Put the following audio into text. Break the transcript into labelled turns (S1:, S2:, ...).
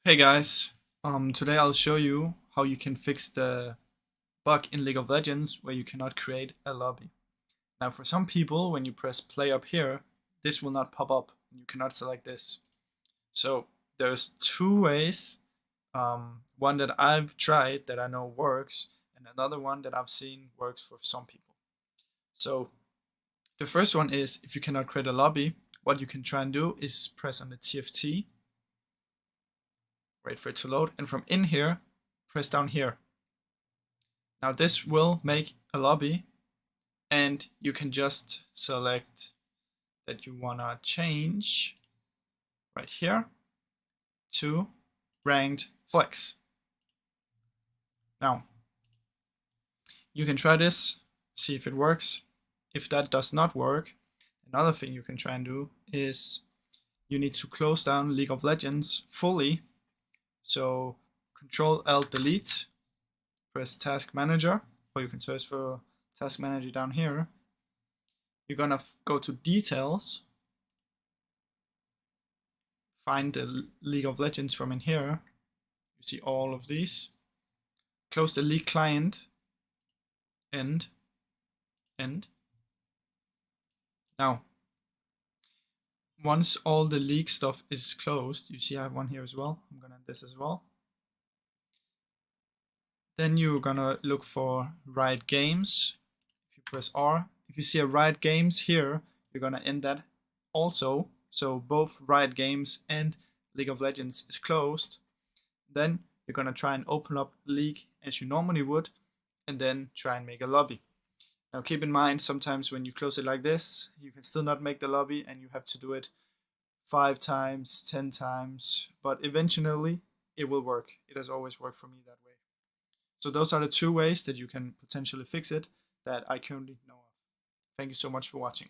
S1: Hey guys, today I'll show you how you can fix the bug in League of Legends where you cannot create a lobby. Now for some people, when you press play up here, this will not pop up and you cannot select this. So there's two ways, one that I've tried that I know works and another one that I've seen works for some people. So the first one is if you cannot create a lobby, what you can try and do is press on the TFT, wait for it to load, and from in here, press down here. Now this will make a lobby and you can just select that you wanna change right here to ranked flex. Now you can try this, see if it works. If that does not work, another thing you can try and do is you need to close down League of Legends fully. So Control Alt Delete, press Task Manager, or you can search for Task Manager down here. You're gonna go to Details, find the League of Legends from in here. You see all of these. Close the League client, end. Now, once all the League stuff is closed, you see I have one here as well. I'm gonna end this as well. Then you're gonna look for Riot Games. If you press R, if you see a Riot Games here, you're gonna end that also. So both Riot Games and League of Legends is closed. Then you're gonna try and open up League as you normally would, and then try and make a lobby. Now keep in mind, sometimes when you close it like this, you can still not make the lobby and you have to do it 5 times, 10 times, but eventually it will work. It has always worked for me that way. So those are the two ways that you can potentially fix it that I currently know of. Thank you so much for watching.